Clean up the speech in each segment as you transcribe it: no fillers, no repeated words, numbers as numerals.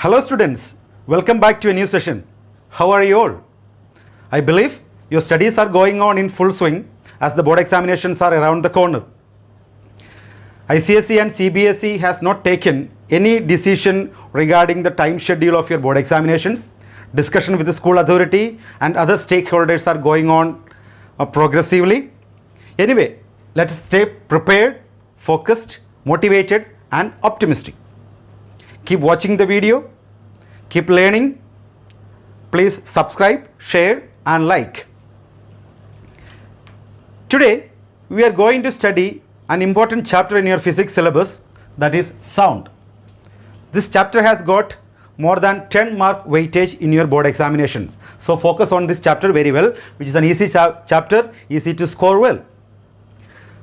Hello students, welcome back to a new session. How are you all? I believe your studies are going on in full swing as the board examinations are around the corner. ICSE and CBSE has not taken any decision regarding the time schedule of your board examinations. Discussion with the school authority and other stakeholders are going on progressively. Anyway, let's stay prepared, focused, motivated and optimistic. Keep watching the video, keep learning. Please subscribe, share and like. Today we are going to study an important chapter in your physics syllabus, that is sound. This chapter has got more than 10 mark weightage in your board examinations. So focus on this chapter very well, which is an easy chapter, easy to score well.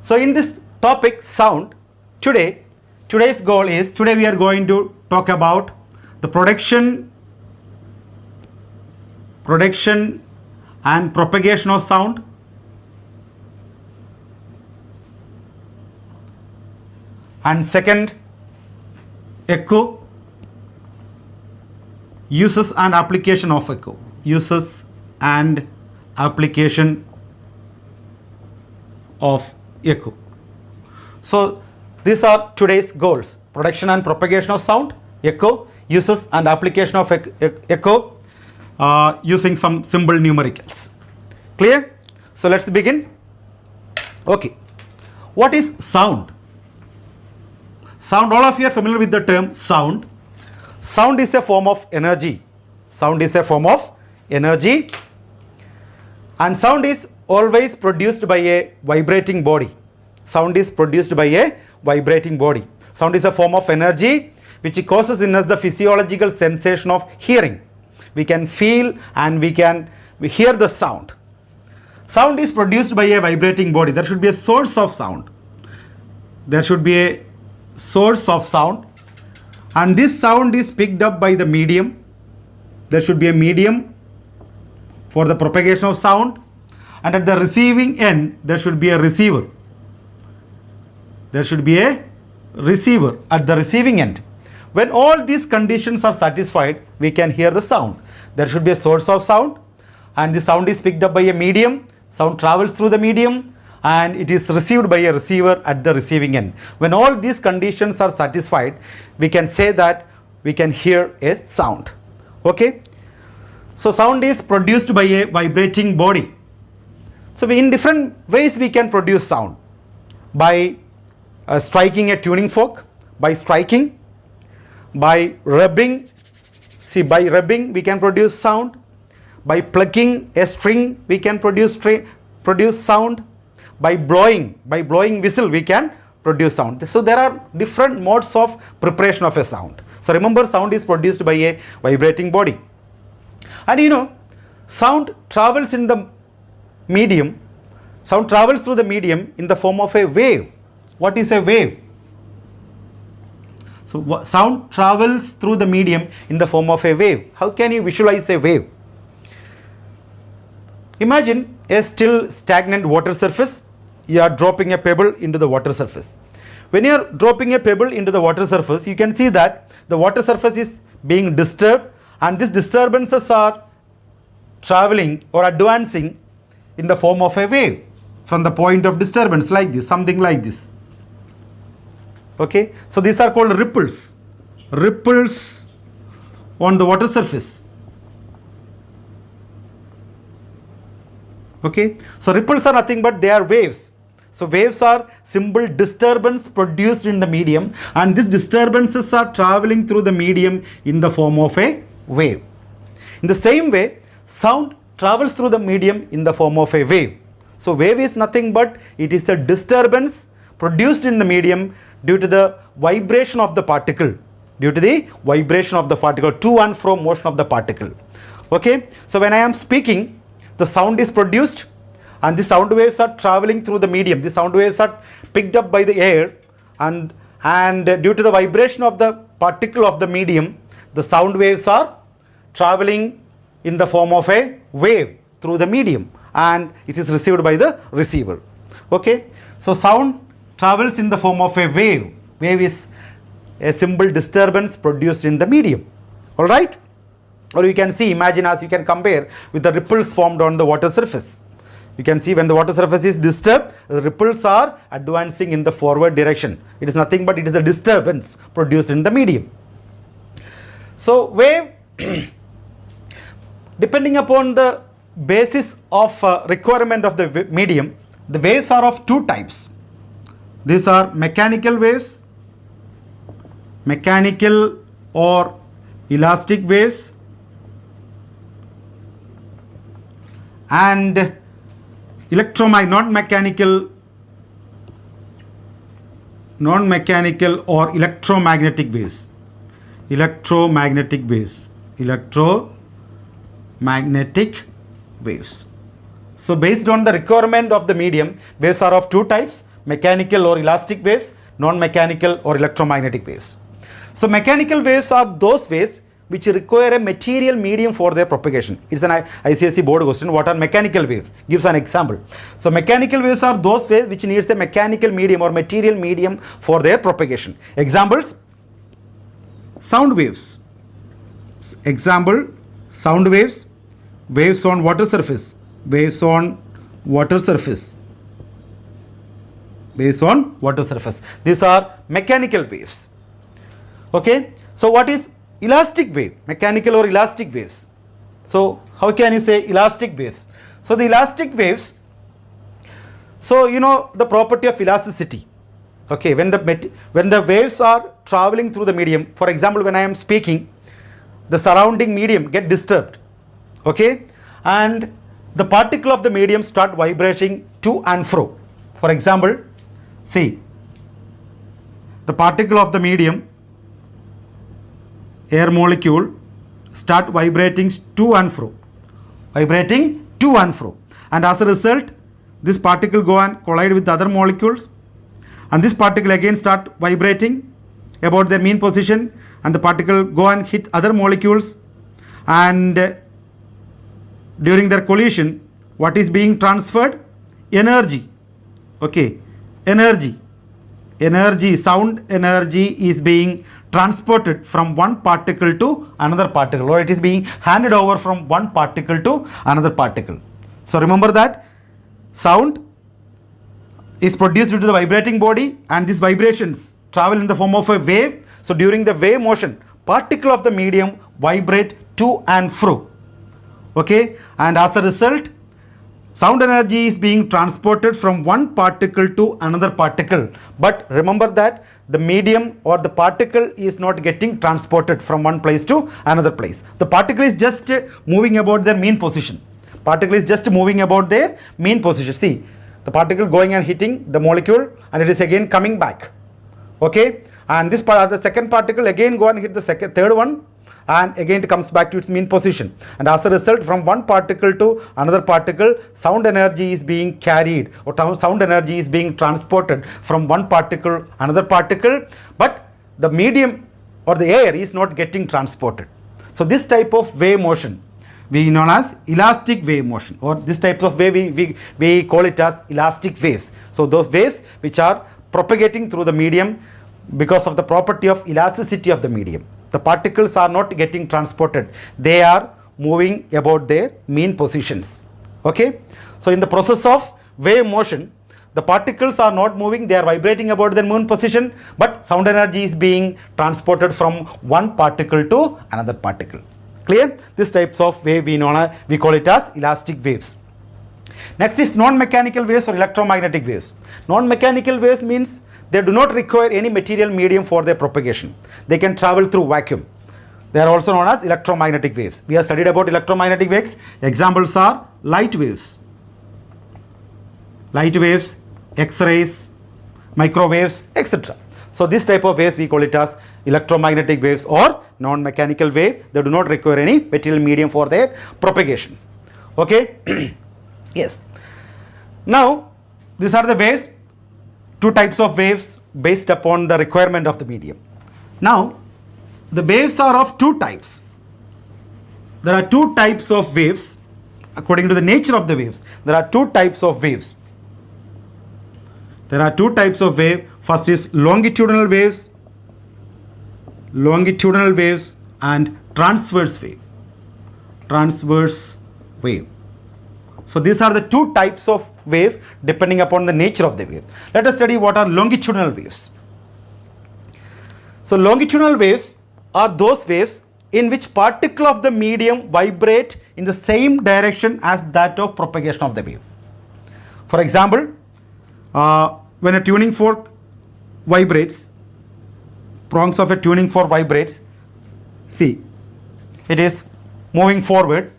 So in this topic sound, today's goal is, today we are going to talk about the production and propagation of sound, and second, echo, uses and application of echo, uses and application of echo. So these are today's goals: production and propagation of sound, echo, uses and application of echo, using some simple numericals. Clear? So let's begin. Okay, what is sound? Sound, all of you are familiar with the term sound. Sound is a form of energy. Sound is a form of energy, and sound is always produced by a vibrating body. Sound is produced by a vibrating body. Sound is a form of energy which causes in us the physiological sensation of hearing. We can feel and we hear the sound. Sound is produced by a vibrating body. There should be a source of sound. There should be a source of sound, and this sound is picked up by the medium. There should be a medium for the propagation of sound, and at the receiving end there should be a receiver. There should be a receiver at the receiving end. When all these conditions are satisfied, we can hear the sound. There should be a source of sound, and the sound is picked up by a medium. Sound travels through the medium and it is received by a receiver at the receiving end. When all these conditions are satisfied, we can say that we can hear a sound. Okay? So sound is produced by a vibrating body. So in different ways we can produce sound. By striking a tuning fork, by striking, by rubbing. See, by rubbing we can produce sound. By plucking a string we can produce sound. By blowing whistle we can produce sound. So there are different modes of preparation of a sound. So remember, sound is produced by a vibrating body. And you know, sound travels in the medium. Sound travels through the medium in the form of a wave. What is a wave? So sound travels through the medium in the form of a wave. How can you visualize a wave? Imagine a still stagnant water surface. You are dropping a pebble into the water surface. When you are dropping a pebble into the water surface, you can see that the water surface is being disturbed, and these disturbances are traveling or advancing in the form of a wave from the point of disturbance, like this, something like this. Okay, so these are called ripples. Ripples on the water surface. Okay, so ripples are nothing but they are waves. So waves are simple disturbance produced in the medium, and these disturbances are traveling through the medium in the form of a wave. In the same way, sound travels through the medium in the form of a wave. So wave is nothing but it is a disturbance produced in the medium due to the vibration of the particle, to and fro motion of the particle. Okay, so when I am speaking, the sound is produced and the sound waves are traveling through the medium. The sound waves are picked up by the air, and due to the vibration of the particle of the medium, the sound waves are traveling in the form of a wave through the medium, and it is received by the receiver. Okay, so sound travels in the form of a wave. Wave is a simple disturbance produced in the medium. All right? Or you can see, imagine as you can compare with the ripples formed on the water surface. You can see when the water surface is disturbed, the ripples are advancing in the forward direction. It is nothing but it is a disturbance produced in the medium. So wave, depending upon the basis of requirement of the medium, the waves are of two types. These are mechanical waves, mechanical or elastic waves, and non-mechanical or electromagnetic waves. Electromagnetic waves. So based on the requirement of the medium, waves are of two types: mechanical or elastic waves, non-mechanical or electromagnetic waves. So mechanical waves are those waves which require a material medium for their propagation. It's an ICSE board question. What are mechanical waves? Gives an example. So mechanical waves are those waves which needs a mechanical medium or material medium for their propagation. Examples: sound waves. Example: sound waves, waves on water surface, waves on water surface. These are mechanical waves. Okay. So what is elastic wave? Mechanical or elastic waves. So how can you say elastic waves? So the elastic waves, so you know the property of elasticity. Okay, when the waves are traveling through the medium, for example, when I am speaking, the surrounding medium get disturbed. Okay, and the particle of the medium start vibrating to and fro. For example, see, the particle of the medium, air molecule, start vibrating to and fro, and as a result this particle go and collide with other molecules, and this particle again start vibrating about their mean position, and the particle go and hit other molecules, and during their collision what is being transferred? Energy. Okay, energy, sound energy is being transported from one particle to another particle, or it is being handed over from one particle to another particle. So remember that sound is produced due to the vibrating body, and these vibrations travel in the form of a wave. So during the wave motion, particle of the medium vibrate to and fro. Okay, and as a result sound energy is being transported from one particle to another particle. But remember that the medium or the particle is not getting transported from one place to another place. The particle is just moving about their mean position. See, the particle going and hitting the molecule, and it is again coming back. Okay, and this part, the second particle again go and hit the third one, and again it comes back to its mean position, and as a result from one particle to another particle, sound energy is being carried, or sound energy is being transported from one particle another particle, but the medium or the air is not getting transported. So this type of wave motion we known as elastic wave motion, or this types of wave we call it as elastic waves. So those waves which are propagating through the medium because of the property of elasticity of the medium. The particles are not getting transported, they are moving about their mean positions. Okay, so in the process of wave motion, the particles are not moving, they are vibrating about their mean position, but sound energy is being transported from one particle to another particle. Clear? This types of wave we call it as elastic waves. Next is non-mechanical waves or electromagnetic waves. Non-mechanical waves means they do not require any material medium for their propagation. They can travel through vacuum. They are also known as electromagnetic waves. We have studied about electromagnetic waves. Examples are light waves, X-rays, microwaves, etc. So this type of waves we call it as electromagnetic waves or non-mechanical wave. They do not require any material medium for their propagation. Okay. Yes. Now these are the waves, two types of waves based upon the requirement of the medium. Now the waves are of two types. There are two types of waves according to the nature of the waves. There are two types of waves. First is longitudinal waves and transverse wave. Transverse wave. So these are the two types of wave depending upon the nature of the wave. Let us study what are longitudinal waves. So longitudinal waves are those waves in which particle of the medium vibrate in the same direction as that of propagation of the wave. For example, when a tuning fork vibrates, prongs of a tuning fork vibrates, see, it is moving forward.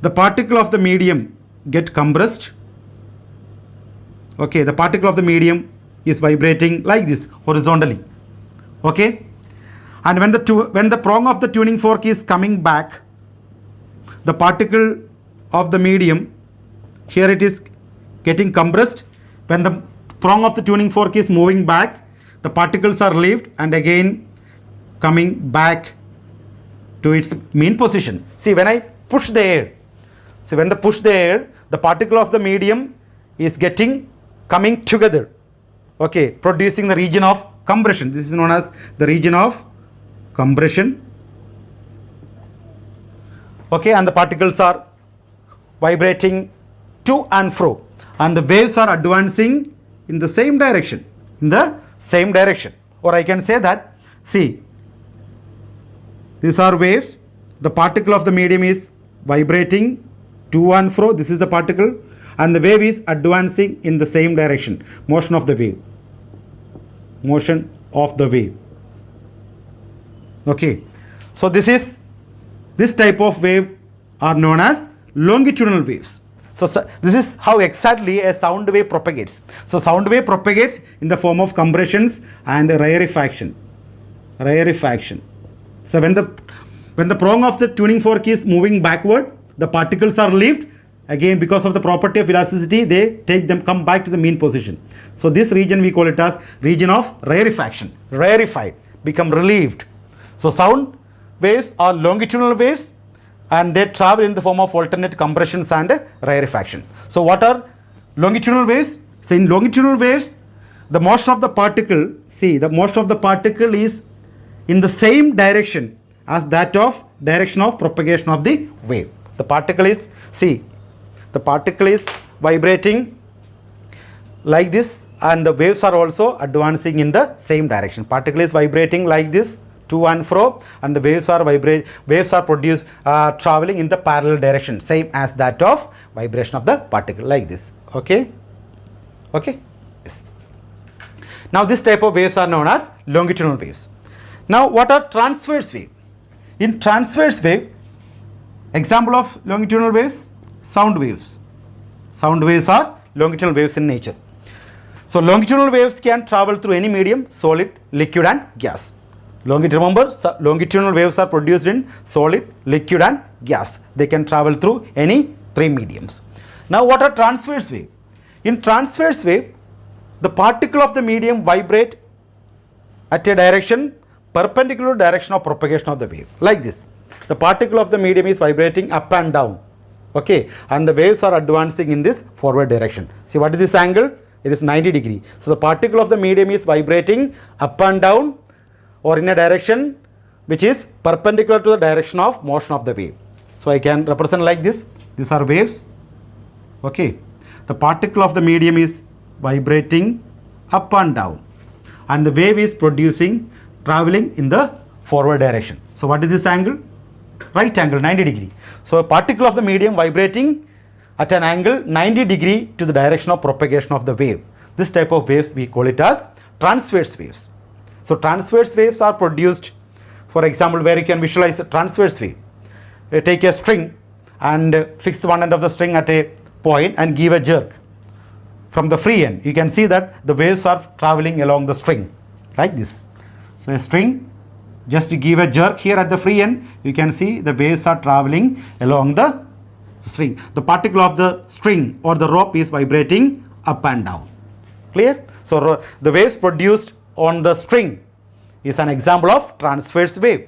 The particle of the medium get compressed. Okay, the particle of the medium is vibrating like this horizontally. Okay, and when the prong of the tuning fork is coming back, the particle of the medium, here it is getting compressed. When the prong of the tuning fork is moving back, the particles are relieved and again coming back to its mean position. See, when I push the air, so when the push the air, the particle of the medium is coming together, okay, producing the region of compression. This is known as the region of compression. Okay, and the particles are vibrating to and fro, and the waves are advancing in the same direction. Or I can say that, see, these are waves. The particle of the medium is vibrating to and fro. This is the particle, and the wave is advancing in the same direction. Motion of the wave. Motion of the wave. Okay, so this type of wave are known as longitudinal waves. So this is how exactly a sound wave propagates. So sound wave propagates in the form of compressions and rarefaction. So when the prong of the tuning fork is moving backward, the particles are relieved. Again, because of the property of elasticity, come back to the mean position. So this region we call it as region of rarefaction. Rarefied, become relieved. So sound waves are longitudinal waves, and they travel in the form of alternate compressions and rarefaction. So what are longitudinal waves? So in longitudinal waves, the motion of the particle, see, the motion of the particle is in the same direction as that of direction of propagation of the wave. The particle is, see, the particle is vibrating like this, and the waves are also advancing in the same direction. Particle is vibrating like this to and fro, and the waves are produced traveling in the parallel direction, same as that of vibration of the particle like this. Okay, yes. Now this type of waves are known as longitudinal waves. Now what are transverse wave? In transverse wave, example of longitudinal waves, sound waves. Sound waves are longitudinal waves in nature. So longitudinal waves can travel through any medium, solid, liquid and gas. Remember, longitudinal waves are produced in solid, liquid and gas. They can travel through any three mediums. Now what are transverse wave? In transverse wave, the particle of the medium vibrate at a direction perpendicular to direction of propagation of the wave, like this. The particle of the medium is vibrating up and down, okay, and the waves are advancing in this forward direction. See, what is this angle? It is 90 degree. So the particle of the medium is vibrating up and down, or in a direction which is perpendicular to the direction of motion of the wave. So I can represent like this. These are waves. Okay, the particle of the medium is vibrating up and down, and the wave is traveling in the forward direction. So what is this angle? Right angle, 90 degree. So a particle of the medium vibrating at an angle 90 degree to the direction of propagation of the wave. This type of waves we call it as transverse waves. So transverse waves are produced, for example, where you can visualize a transverse wave. You take a string and fix one end of the string at a point and give a jerk from the free end. You can see that the waves are traveling along the string like this. So a string, just to give a jerk here at the free end, you can see the waves are traveling along the string. The particle of the string or the rope is vibrating up and down. Clear? So the waves produced on the string is an example of transverse wave.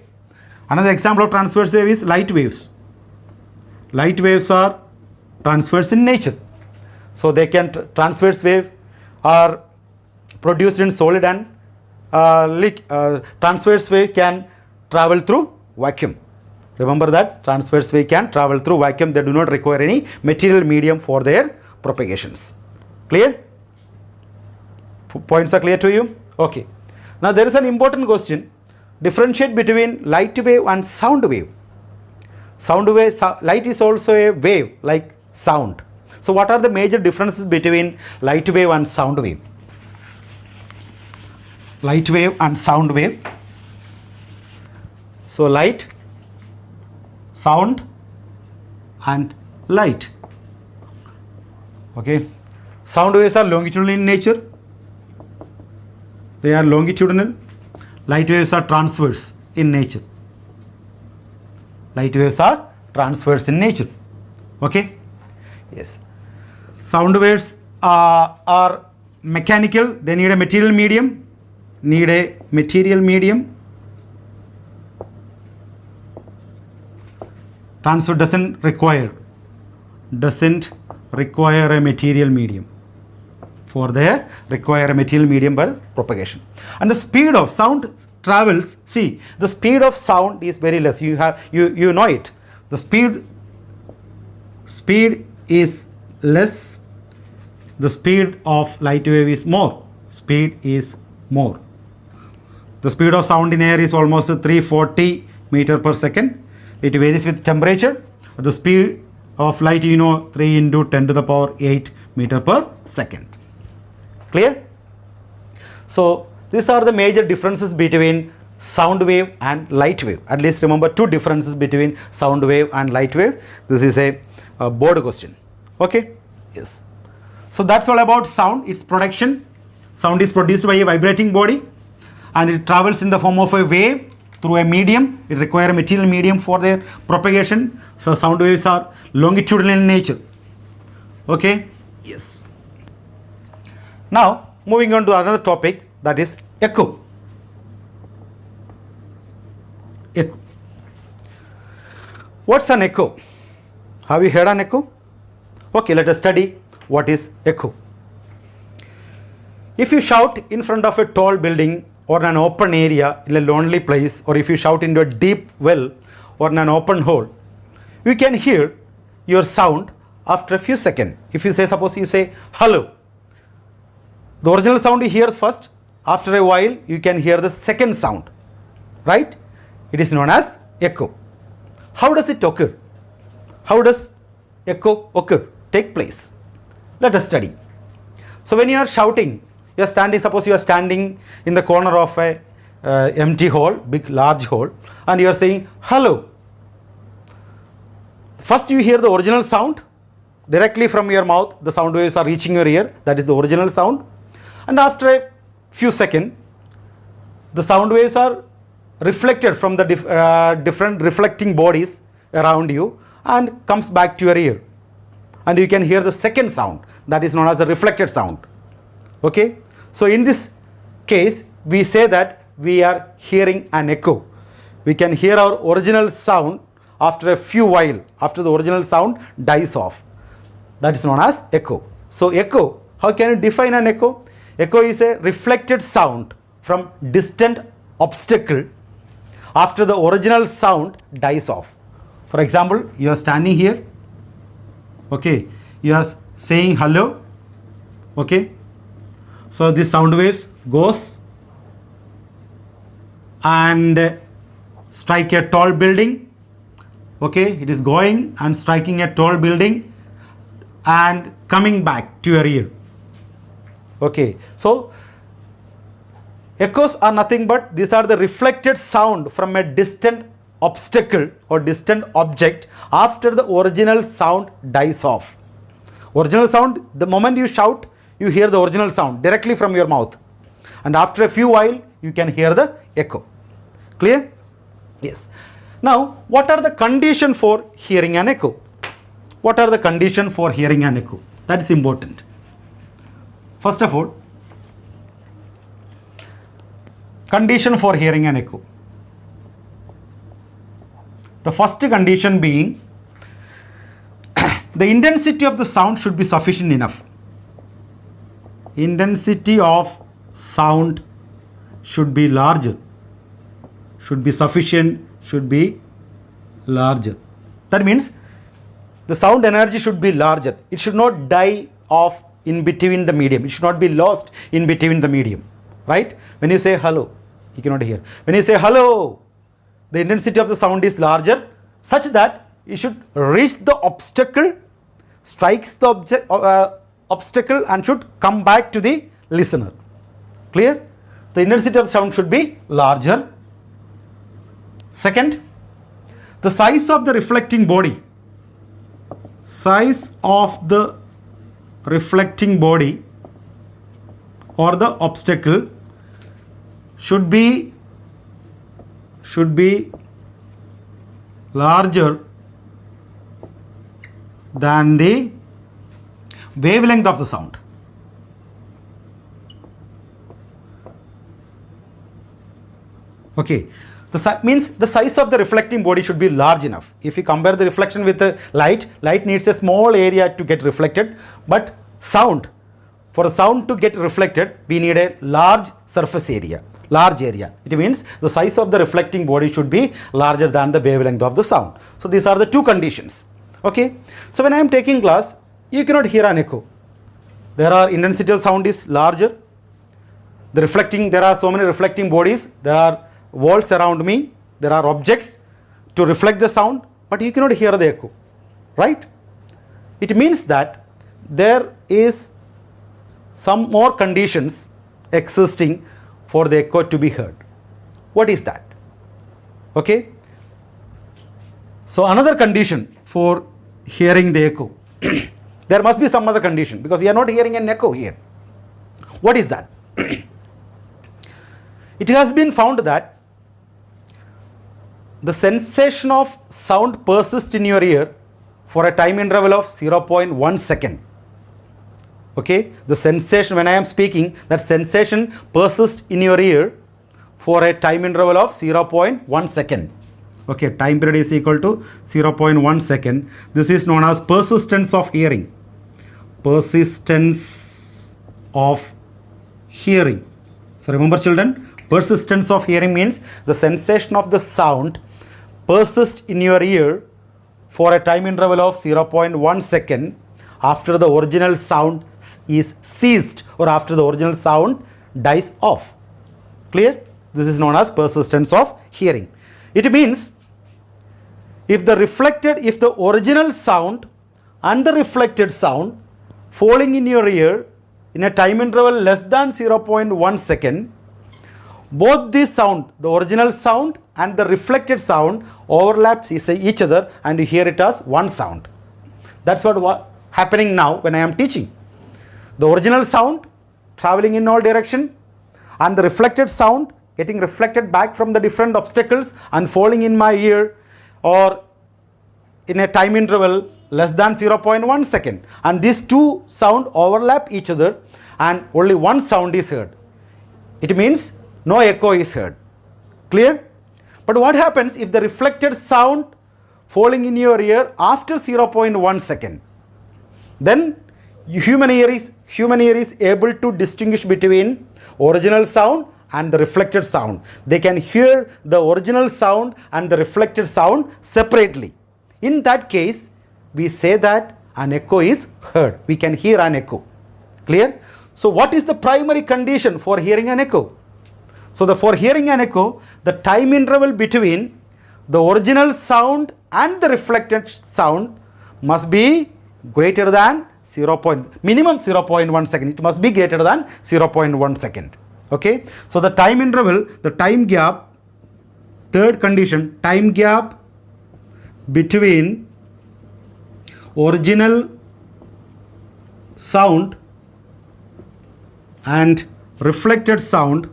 Another example of transverse wave is light waves. Light waves are transverse in nature. So they can transverse wave are produced in solid and transverse wave can travel through vacuum. Remember that transverse wave can travel through vacuum. They do not require any material medium for their propagations. Clear? Points are clear to you? Okay. Now there is an important question. Differentiate between light wave and sound wave. Sound wave, light is also a wave like sound. So what are the major differences between light wave and sound wave? Light wave and sound wave. So light, sound and light. Okay. Sound waves are longitudinal in nature. They are longitudinal. Light waves are transverse in nature. Light waves are transverse in nature. Okay. Yes. Sound waves are mechanical. They need a material medium. Transfer doesn't require a material medium for the require a material medium for propagation. And the speed of sound travels, see, the speed of sound is very less. You know it. The speed is less. The speed of light wave is more. Speed is more. The speed of sound in air is almost 340 meter per second. It varies with temperature. The speed of light, 3 into 10 to the power 8 meter per second. Clear? So these are the major differences between sound wave and light wave. At least remember two differences between sound wave and light wave. This is a board question. Okay? Yes. So that's all about sound, its production. Sound is produced by a vibrating body and it travels in the form of a wave through a medium. It requires a material medium for their propagation. So sound waves are longitudinal in nature. Okay? Yes. Now moving on to another topic, that is echo. Echo. What's an echo? Have you heard an echo? Okay, let us study what is echo. If you shout in front of a tall building or an open area in a lonely place, or if you shout into a deep well or in an open hole, you can hear your sound after a few seconds. If you say, suppose you say hello, the original sound you hear first. After a while you can hear the second sound, right? It is known as echo. How does it occur? How does echo occur, take place? Let us study. So when you are shouting, you are standing, suppose you are standing in the corner of a empty hall, large hall, and you are saying hello. First you hear the original sound directly from your mouth. The sound waves are reaching your ear. That is the original sound. And after a few seconds, the sound waves are reflected from the different reflecting bodies around you and comes back to your ear. And you can hear the second sound, that is known as the reflected sound. Okay? So in this case, we say that we are hearing an echo. We can hear our original sound after a few while, after the original sound dies off. That is known as echo. So echo, how can you define an echo? Echo is a reflected sound from distant obstacle after the original sound dies off. For example, you are standing here, okay, you are saying hello, okay, so this sound waves goes and strike a tall building, okay, it is going and striking a tall building and coming back to your ear. Okay, so echoes are nothing but these are the reflected sound from a distant obstacle or distant object after the original sound dies off. Original sound, the moment you shout, you hear the original sound directly from your mouth, and after a few while you can hear the echo. Clear? Yes. Now, what are the conditions for hearing an echo? What are the conditions for hearing an echo? That is important. First of all, condition for hearing an echo. The first condition being the intensity of the sound should be sufficient enough. Intensity of sound should be larger. should be sufficient, should be larger. That means the sound energy should be larger. It should not die off in between the medium. It should not be lost in between the medium. Right? When you say hello, you cannot hear. When you say hello, the intensity of the sound is larger such that it should reach the obstacle, strikes the obstacle and should come back to the listener. Clear? The intensity of the sound should be larger. Second, the size of the reflecting body. Size of the reflecting body or the obstacle should be larger than the wavelength of the sound. Okay, means the size of the reflecting body should be large enough. If you compare the reflection with the light needs a small area to get reflected, but sound, for sound to get reflected, we need a large surface area, large area. It means the size of the reflecting body should be larger than the wavelength of the sound. So these are the two conditions. Okay, so when I am taking class, you cannot hear an echo. There are intensity of sound is larger. There are so many reflecting bodies. There are walls around me. There are objects to reflect the sound, but you cannot hear the echo. Right? It means that there is some more conditions existing for the echo to be heard. What is that? Okay. So another condition for hearing the echo, there must be some other condition because we are not hearing an echo here. What is that? It has been found that the sensation of sound persists in your ear for a time interval of 0.1 second. Okay, the sensation, when I am speaking, that sensation persists in your ear for a time interval of 0.1 second. Okay, time period is equal to 0.1 second. This is known as persistence of hearing. Persistence of hearing. So remember children, persistence of hearing means the sensation of the sound persists in your ear for a time interval of 0.1 second after the original sound is ceased or after the original sound dies off. Clear? This is known as persistence of hearing. It means if the original sound and the reflected sound falling in your ear in a time interval less than 0.1 second, both the sound, the original sound and the reflected sound overlaps each other and you hear it as one sound. That's what happening now when I am teaching. The original sound traveling in all direction and the reflected sound getting reflected back from the different obstacles and falling in my ear or in a time interval less than 0.1 second, and these two sound overlap each other and only one sound is heard. It means no echo is heard. Clear? But what happens if the reflected sound falling in your ear after 0.1 second? Then human ear is able to distinguish between original sound and the reflected sound. They can hear the original sound and the reflected sound separately. In that case, we say that an echo is heard. We can hear an echo. Clear? So what is the primary condition for hearing an echo? So for hearing an echo, the time interval between the original sound and the reflected sound must be greater than minimum 0.1 second. It must be greater than 0.1 second. Okay. So the time interval, the time gap, third condition, time gap between original sound and reflected sound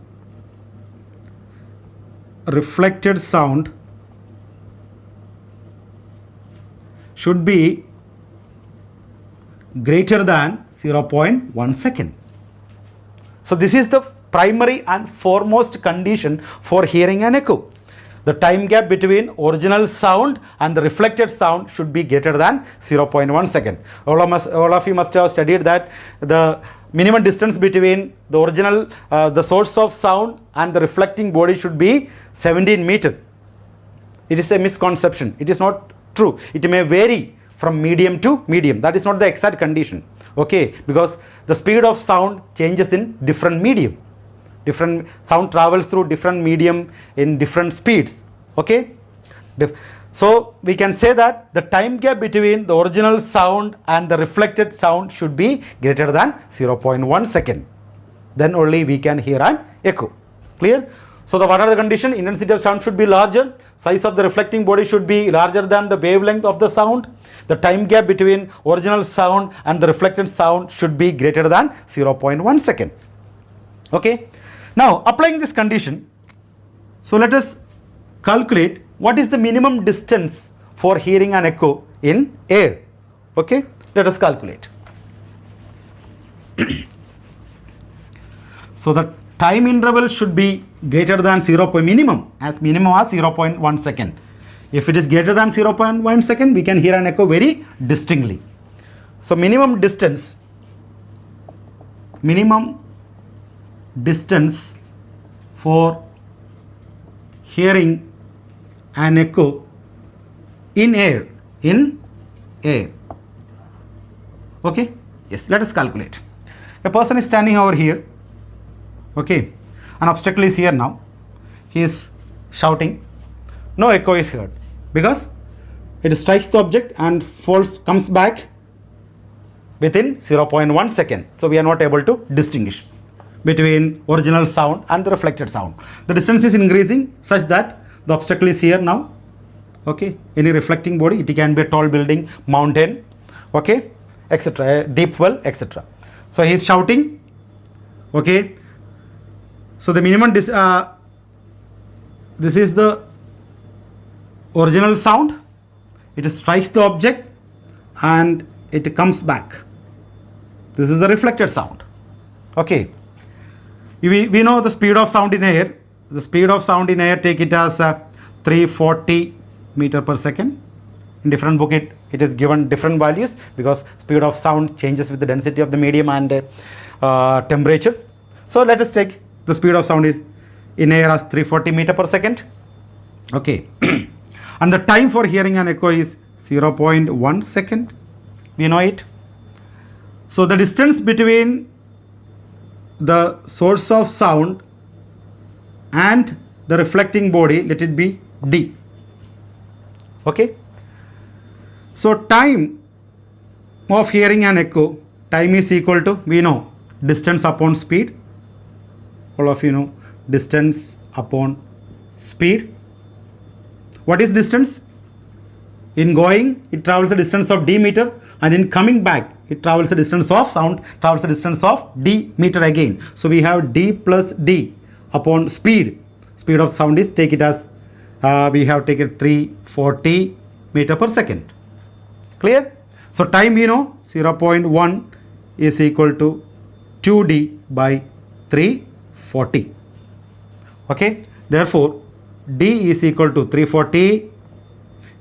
should be greater than 0.1 second. So this is the primary and foremost condition for hearing an echo. The time gap between original sound and the reflected sound should be greater than 0.1 second. All of you must have studied that the minimum distance between the original, the source of sound and the reflecting body should be 17 meter. It is a misconception. It is not true. It may vary from medium to medium. That is not the exact condition. Okay, because the speed of sound changes in different medium. Different sound travels through different medium in different speeds. Okay. So we can say that the time gap between the original sound and the reflected sound should be greater than 0.1 second. Then only we can hear an echo. Clear? So what are the conditions? Intensity of sound should be larger. Size of the reflecting body should be larger than the wavelength of the sound. The time gap between original sound and the reflected sound should be greater than 0.1 second. Okay. Now applying this condition, so let us calculate what is the minimum distance for hearing an echo in air. Okay, let us calculate. So the time interval should be greater than minimum as 0.1 second. If it is greater than 0.1 second, we can hear an echo very distinctly. So minimum distance for hearing an echo in air. Okay, yes, let us calculate. A person is standing over here. Okay, an obstacle is here now. He is shouting. No echo is heard because it strikes the object and comes back within 0.1 second. So we are not able to distinguish between original sound and the reflected sound. The distance is increasing such that the obstacle is here now. Okay, any reflecting body, it can be a tall building, mountain, okay, etc., deep well, etc. So he is shouting. Okay, so the minimum this is the original sound. It strikes the object and it comes back. This is the reflected sound. Okay, we know the speed of sound in air. The speed of sound in air, take it as 340 meter per second. In different book it is given different values because speed of sound changes with the density of the medium and temperature. So let us take the speed of sound is in air as 340 meter per second. Okay. And the time for hearing an echo is 0.1 second. We know it. So the distance between the source of sound and the reflecting body, let it be d. Okay. So time of hearing an echo, time is equal to, we know, distance upon speed. All of you know distance upon speed. What is distance? In going, it travels the distance of d meter, and in coming back, it travels the distance of sound, travels the distance of d meter again. So we have d plus d upon speed. Speed of sound is, take it as, we have taken 340 meter per second. Clear? So time we know 0.1 is equal to 2d by 340. Okay. Therefore, d is equal to 340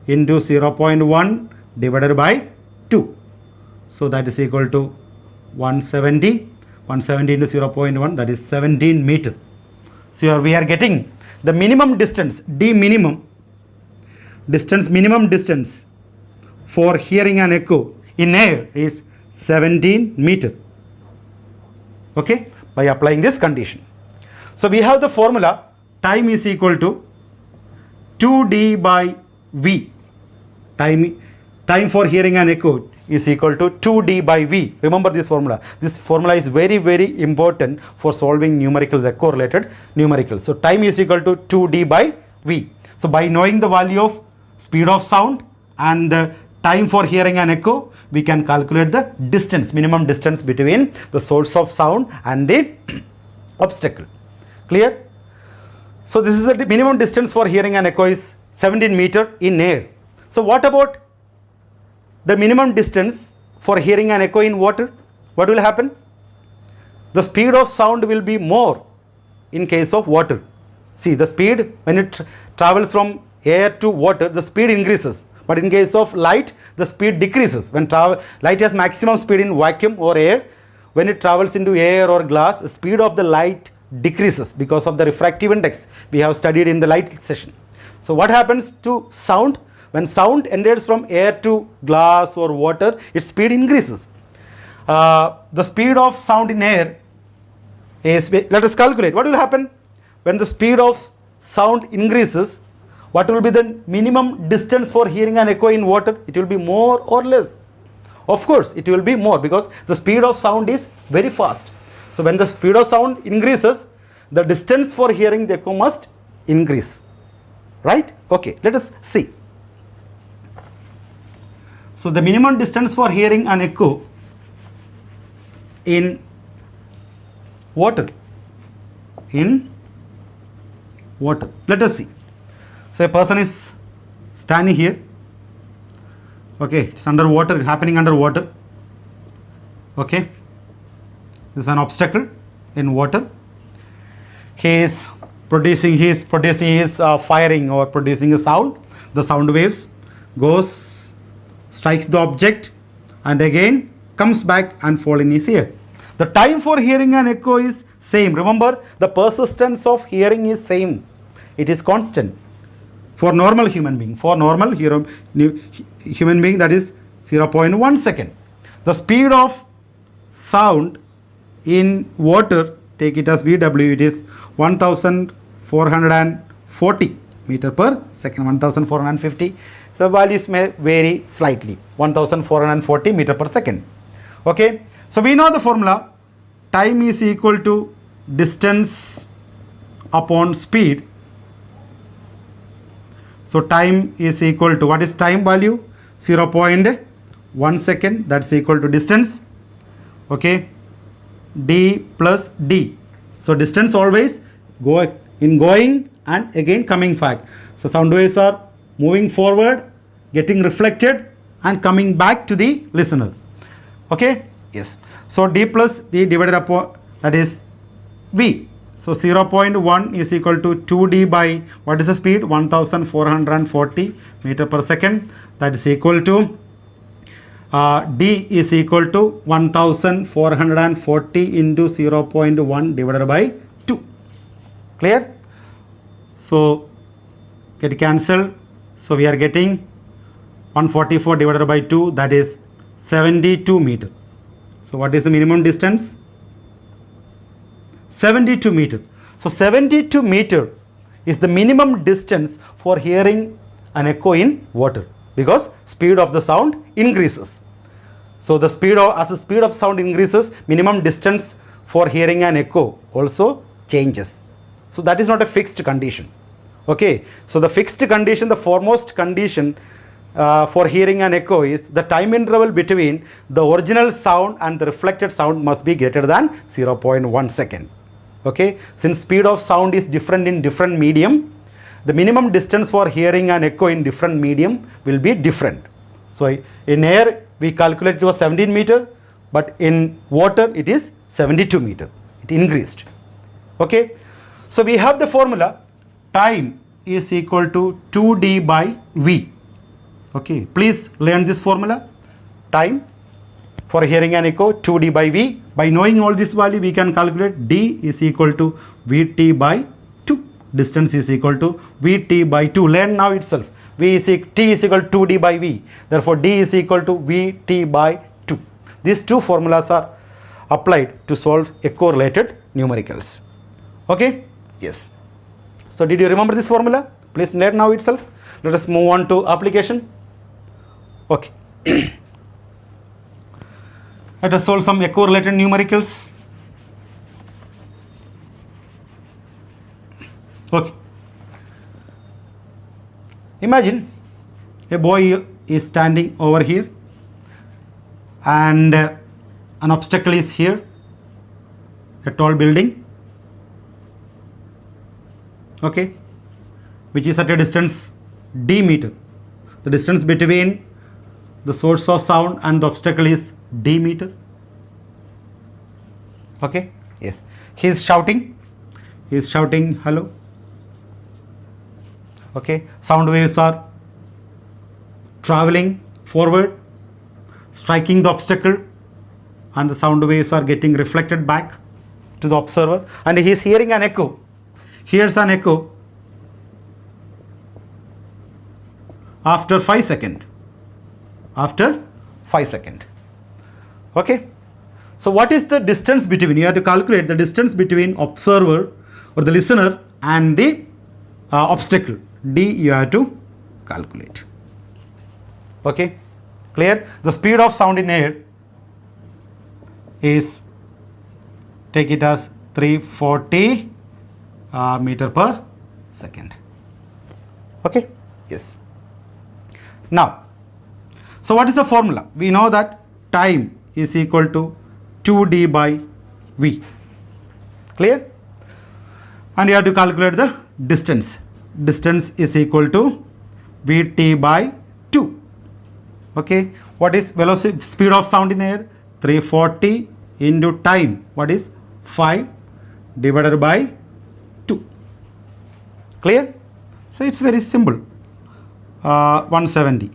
into 0.1 divided by 2. So that is equal to 170. 170 into 0.1, that is 17 meter. So here we are getting the minimum distance, d minimum distance for hearing an echo in air is 17 meter. Okay, by applying this condition. So we have the formula, time is equal to 2d by v. Time for hearing an echo is equal to 2d by v. Remember this formula. This formula is very, very important for solving numericals, the correlated numericals. So time is equal to 2d by v. So by knowing the value of speed of sound and the time for hearing an echo, we can calculate the distance, minimum distance between the source of sound and the obstacle. Clear? So this is the minimum distance for hearing an echo is 17 meter in air. So what about the minimum distance for hearing an echo in water? What will happen? The speed of sound will be more in case of water. See, the speed when it travels from air to water, the speed increases. But in case of light, the speed decreases. When light has maximum speed in vacuum or air, when it travels into air or glass, the speed of the light decreases because of the refractive index we have studied in the light session. So what happens to sound? When sound enters from air to glass or water, its speed increases. The speed of sound in air is, let us calculate what will happen when the speed of sound increases. What will be the minimum distance for hearing an echo in water? It will be more or less? Of course, it will be more, because the speed of sound is very fast. So when the speed of sound increases, the distance for hearing the echo must increase. Right? Okay, let us see. So the minimum distance for hearing an echo in water. Let us see. So a person is standing here. Okay, it's underwater, happening underwater. Okay, this is an obstacle in water. He is producing his firing or producing a sound. The sound waves goes, strikes the object, and again comes back and fall in his ear. The time for hearing an echo is same. Remember, the persistence of hearing is same. It is constant for normal human being. For normal human being, that is 0.1 second. The speed of sound in water, take it as VW, it is 1440 meter per second, 1450. So values may vary slightly, 1440 meter per second. Okay, so we know the formula. Time is equal to distance upon speed. So time is equal to, what is time value? 0.1 second, that's equal to distance. Okay, d plus d. So distance always going and again coming back. So sound waves are moving forward, getting reflected and coming back to the listener. Okay, yes. So d plus d divided upon, that is v. So 0.1 is equal to 2d by, what is the speed? 1440 meter per second. That is equal to d is equal to 1440 into 0.1 divided by 2. Clear? So get cancelled. So we are getting 144 divided by 2, that is 72 meter. So what is the minimum distance? 72 meter. So 72 meter is the minimum distance for hearing an echo in water, because speed of the sound increases. So the speed of, as the speed of sound increases, minimum distance for hearing an echo also changes. So that is not a fixed condition. Okay, so the fixed condition, the foremost condition for hearing an echo is the time interval between the original sound and the reflected sound must be greater than 0.1 second. Okay, since speed of sound is different in different medium, the minimum distance for hearing an echo in different medium will be different. So in air we calculate it was 17 meter, but in water it is 72 meter. It increased. Okay, so we have the formula. Time is equal to 2d by v. Okay, please learn this formula. Time for hearing an echo, 2d by v. By knowing all this value, we can calculate d is equal to vt by 2. Distance is equal to vt by 2. Learn now itself. T is equal to 2d by v. Therefore, d is equal to vt by 2. These two formulas are applied to solve echo related numericals. Okay? Yes. So did you remember this formula? Please learn now itself. Let us move on to application. Okay. Let us solve some echo related numericals. Okay. Imagine a boy is standing over here and an obstacle is here, a tall building, okay, which is at a distance d meter. The distance between the source of sound and the obstacle is d meter. Okay, yes, he is shouting hello. Okay, sound waves are traveling forward, striking the obstacle and the sound waves are getting reflected back to the observer, and he is hearing an echo. Here's an echo after 5 seconds. After 5 seconds. Okay. So what is the distance between? You have to calculate the distance between observer or the listener and the obstacle. D you have to calculate. Okay. Clear? The speed of sound in air is, take it as 340 meter per second. Okay. Yes. Now, so what is the formula? We know that time is equal to 2d by v. Clear? And you have to calculate the distance. Distance is equal to vt by 2. Okay. What is velocity, speed of sound in air? 340 into time. What is 5 divided by 2. Clear? So it's very simple. 170.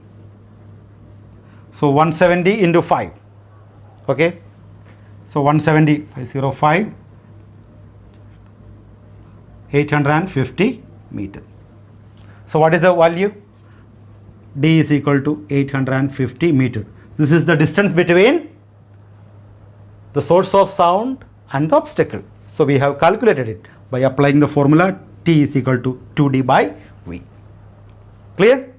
So 170 into 5. Okay. So 170, 505, 850 meter. So what is the value? D is equal to 850 meter. This is the distance between the source of sound and the obstacle. So we have calculated it by applying the formula T is equal to 2D by V. Clear?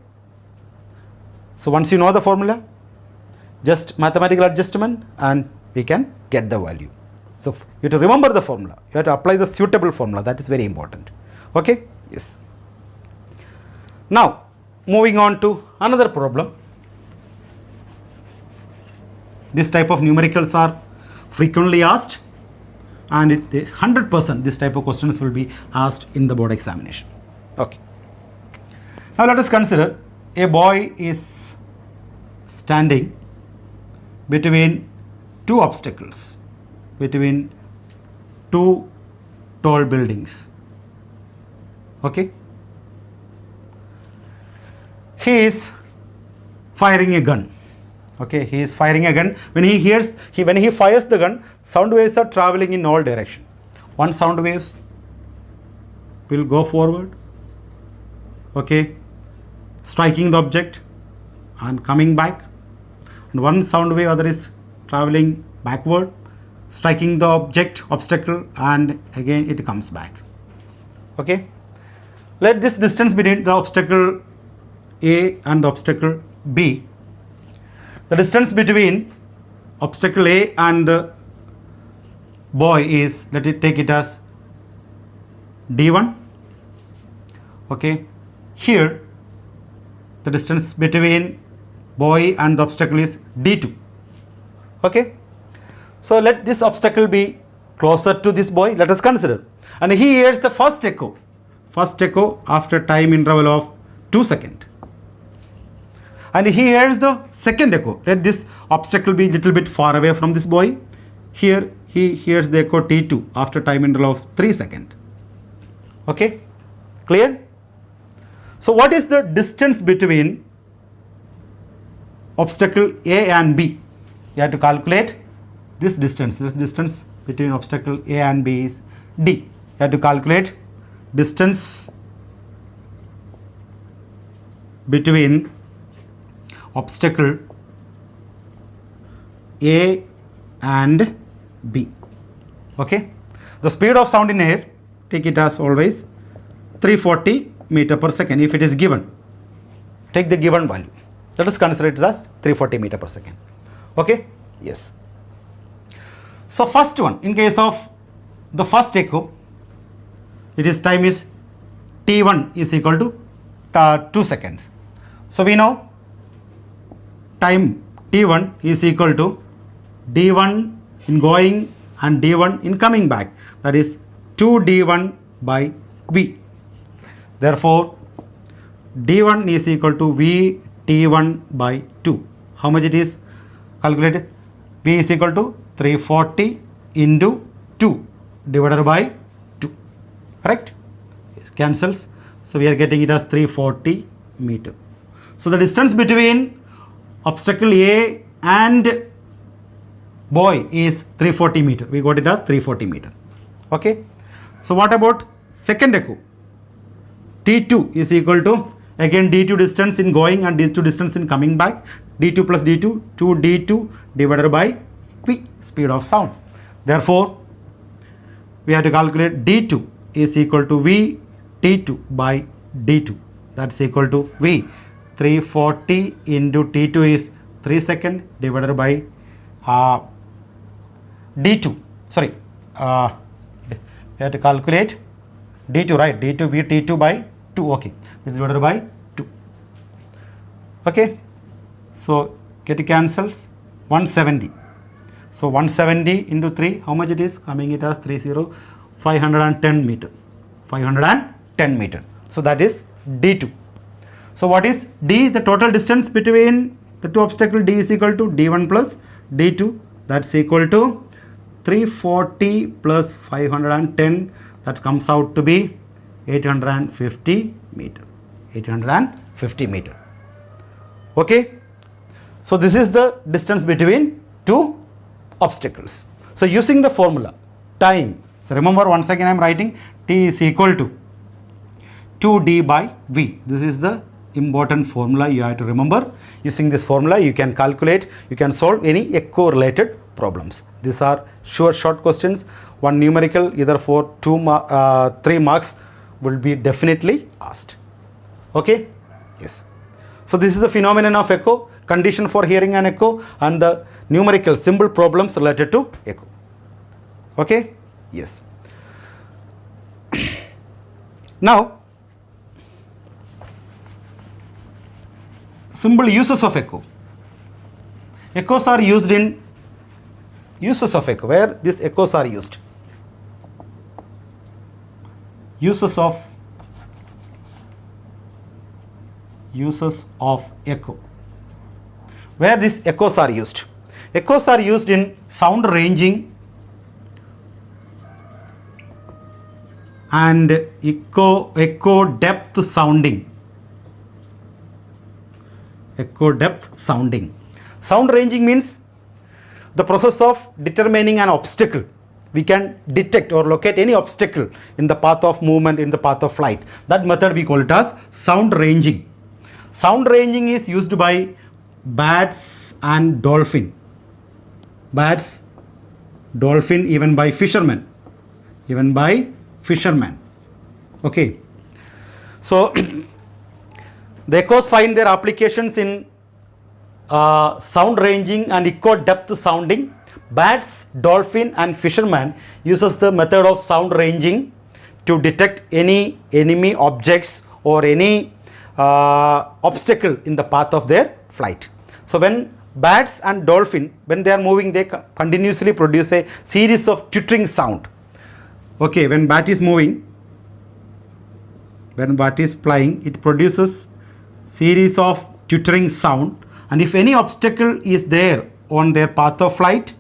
So once you know the formula, just mathematical adjustment and we can get the value. So you have to remember the formula. You have to apply the suitable formula. That is very important. Okay? Yes. Now, moving on to another problem. This type of numericals are frequently asked, and it is 100% this type of questions will be asked in the board examination. Okay. Now let us consider a boy is standing between two obstacles, between two tall buildings. Okay. He is firing a gun. Okay, he is firing a gun. When he fires the gun, sound waves are traveling in all directions. One sound waves will go forward, okay, striking the object and coming back, and one sound wave other is traveling backward, striking the obstacle, and again it comes back. Okay, let this distance between the obstacle A and the obstacle B, the distance between obstacle A and the boy is, let it take it as D1. Okay, here the distance between boy and the obstacle is D2. Okay, so let this obstacle be closer to this boy. Let us consider, and he hears the first echo after time interval of 2 seconds. And he hears the second echo. Let this obstacle be little bit far away from this boy. Here he hears the echo T2 after time interval of 3 seconds. Okay, clear? So what is the distance between obstacle A and B? You have to calculate this distance. This distance between obstacle A and B is D. You have to calculate distance between obstacle A and B. Okay, the speed of sound in air, take it as always 340 meter per second. If it is given, take the given value. Let us consider it as 340 meter per second. Okay, yes. So first one, in case of the first echo, it is time is T1 is equal to 2 seconds. So we know time T1 is equal to D1 in going and D1 in coming back, that is 2D1 by V. Therefore D1 is equal to VT1 by 2. How much it is calculated? V is equal to 340 into 2 divided by 2. Correct? It cancels. So we are getting it as 340 meter. So the distance between obstacle A and boy is 340 meter. We got it as 340 meter. Okay. So what about second echo? T2 is equal to, again D2 distance in going and D2 distance in coming back. D2 plus D2, 2D2 divided by V, speed of sound. Therefore, we have to calculate D2 is equal to V T2 by D2. That's equal to V 340 into T2 is 3 seconds divided by D2. Sorry, we have to calculate D2, right? D2 V T2 by 2. Okay, this is divided by 2. Okay, so get it cancels, 170. So 170 into 3, how much it is? Coming it as 510 meter. 510 meter. So that is D2. So what is D? The total distance between the two obstacles, D is equal to D1 plus D2. That's equal to 340 plus 510. That comes out to be 850 meter. 850 meter. Okay. So this is the distance between two obstacles. So using the formula time, so remember once again I am writing T is equal to 2D by V. This is the important formula you have to remember. Using this formula you can calculate, you can solve any echo related problems. These are sure short questions. One numerical either for 3 marks will be definitely asked. Okay? Yes. So this is the phenomenon of echo, condition for hearing an echo, and the numerical simple problems related to echo. Okay? Yes. Now, simple uses of echo. Echoes are used in uses of echo. Where these echoes are used? Uses of echo. Where these echoes are used? Echoes are used in sound ranging and echo depth sounding. Echo depth sounding. Sound ranging means the process of determining an obstacle. We can detect or locate any obstacle in the path of movement, in the path of flight. That method we call it as sound ranging. Sound ranging is used by bats and dolphin. Bats, dolphin, even by fishermen. Even by fishermen. Okay. So the echoes find their applications in sound ranging and echo depth sounding. Bats, dolphin and fishermen uses the method of sound ranging to detect any enemy objects or any obstacle in the path of their flight. So when bats and dolphin, when they are moving, they continuously produce a series of twittering sound. Okay, when bat is moving, when bat is flying, it produces series of twittering sound, and if any obstacle is there on their path of flight,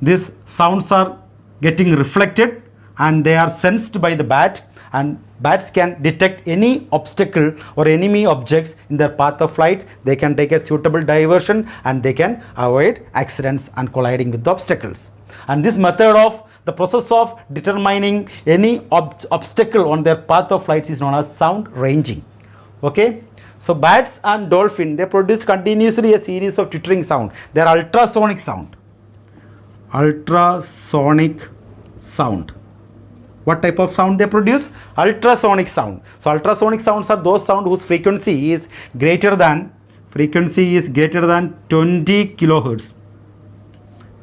these sounds are getting reflected and they are sensed by the bat, and bats can detect any obstacle or enemy objects in their path of flight. They can take a suitable diversion and they can avoid accidents and colliding with the obstacles. And this method of the process of determining any obstacle on their path of flight is known as sound ranging. Okay. So bats and dolphin, they produce continuously a series of twittering sound. They are ultrasonic sound. Ultrasonic sound. What type of sound they produce? Ultrasonic sound. So ultrasonic sounds are those sound whose frequency is greater than 20 kilohertz.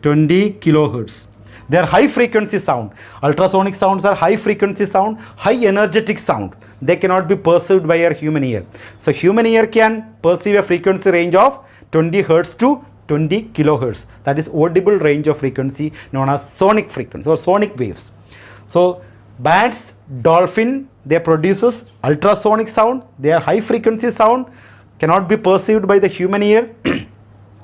20 kilohertz. They are high frequency sound. Ultrasonic sounds are high frequency sound, high energetic sound. They cannot be perceived by our human ear. So human ear can perceive a frequency range of 20 hertz to 20 kilohertz. That is audible range of frequency known as sonic frequency or sonic waves. So bats, dolphin, they produces ultrasonic sound. They are high frequency sound, cannot be perceived by the human ear.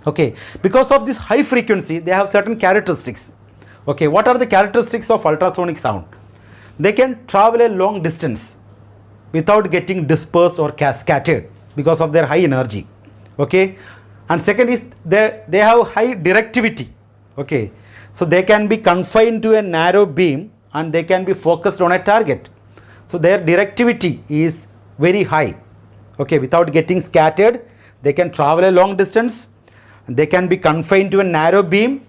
Okay, because of this high frequency, they have certain characteristics. Okay, what are the characteristics of ultrasonic sound? They can travel a long distance without getting dispersed or scattered because of their high energy. Okay, and second is they have high directivity. Okay, so they can be confined to a narrow beam and they can be focused on a target. So their directivity is very high. Okay, without getting scattered, they can travel a long distance. They can be confined to a narrow beam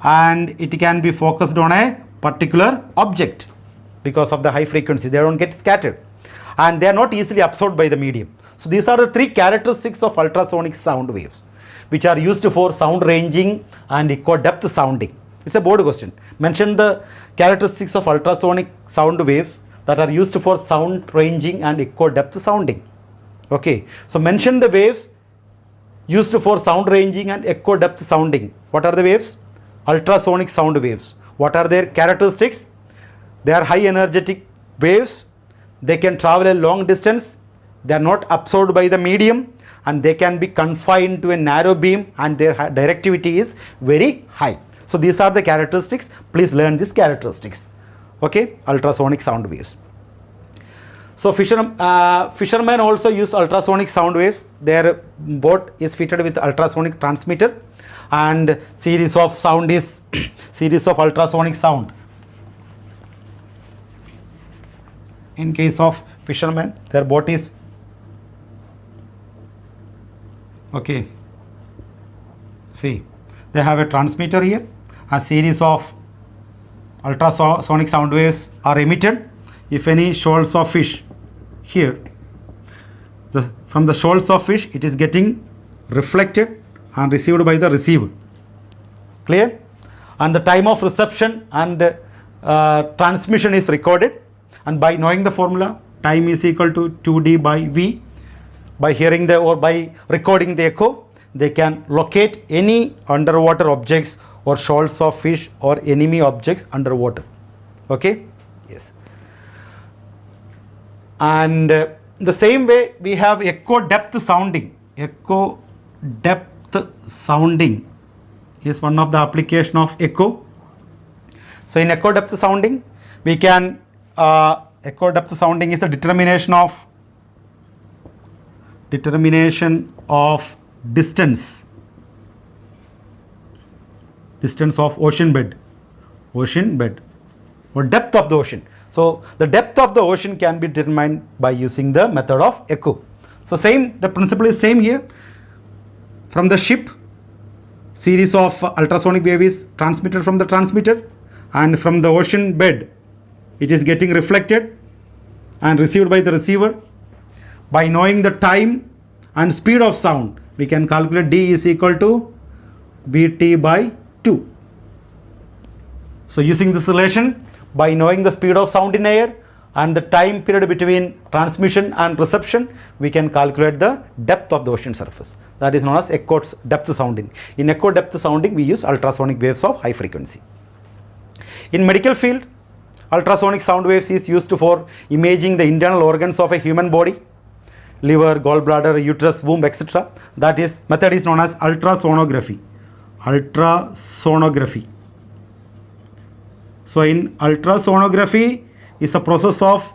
and it can be focused on a particular object because of the high frequency. They don't get scattered and they are not easily absorbed by the medium. So these are the three characteristics of ultrasonic sound waves which are used for sound ranging and echo depth sounding. It's a board question. Mention the characteristics of ultrasonic sound waves that are used for sound ranging and echo depth sounding. Okay, so mention the waves used for sound ranging and echo depth sounding. What are the waves? Ultrasonic sound waves. What are their characteristics? They are high energetic waves. They can travel a long distance. They are not absorbed by the medium and they can be confined to a narrow beam and their directivity is very high. So these are the characteristics. Please learn these characteristics. Okay, ultrasonic sound waves. So fishermen also use ultrasonic sound waves. Their boat is fitted with ultrasonic transmitter and series of sound is series of ultrasonic sound. In case of fishermen, their boat is okay. See, they have a transmitter here. A series of ultrasonic sound waves are emitted. If any shoals of fish here, from the shoals of fish, it is getting reflected and received by the receiver. Clear? And the time of reception and transmission is recorded. And by knowing the formula, time is equal to 2D by V. By hearing the or by recording the echo, they can locate any underwater objects or shoals of fish or enemy objects underwater. Okay? Yes. And the same way we have echo depth sounding. Echo depth sounding is one of the application of echo. So in echo depth sounding, we can echo depth sounding is a determination of distance of ocean bed or depth of the ocean. So the depth of the ocean can be determined by using the method of echo. So the principle is same here. From the ship, series of ultrasonic wave is transmitted from the transmitter, and from the ocean bed it is getting reflected and received by the receiver. By knowing the time and speed of sound, we can calculate D is equal to Vt by 2. So using this relation, by knowing the speed of sound in air and the time period between transmission and reception, we can calculate the depth of the ocean surface. That is known as echo depth sounding. In echo depth sounding, we use ultrasonic waves of high frequency. In medical field, ultrasonic sound waves is used for imaging the internal organs of a human body, liver, gallbladder, uterus, womb, etc. That is method is known as ultrasonography. So in ultrasonography is a process of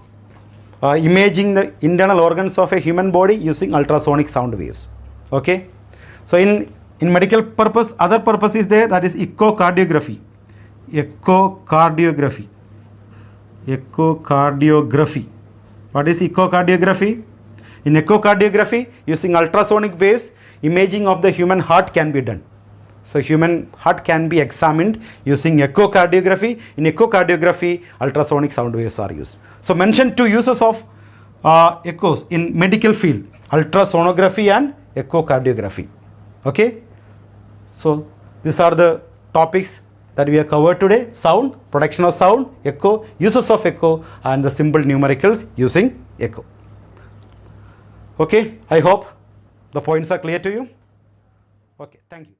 imaging the internal organs of a human body using ultrasonic sound waves. Okay. So in medical purpose, other purpose is there, that is echocardiography. What is echocardiography? In echocardiography, using ultrasonic waves, imaging of the human heart can be done. So human heart can be examined using echocardiography. In echocardiography, ultrasonic sound waves are used. So mention two uses of echoes in medical field: ultrasonography and echocardiography. Okay. So these are the topics that we have covered today: sound, production of sound, echo, uses of echo, and the simple numericals using echo. Okay, I hope the points are clear to you. Okay, thank you.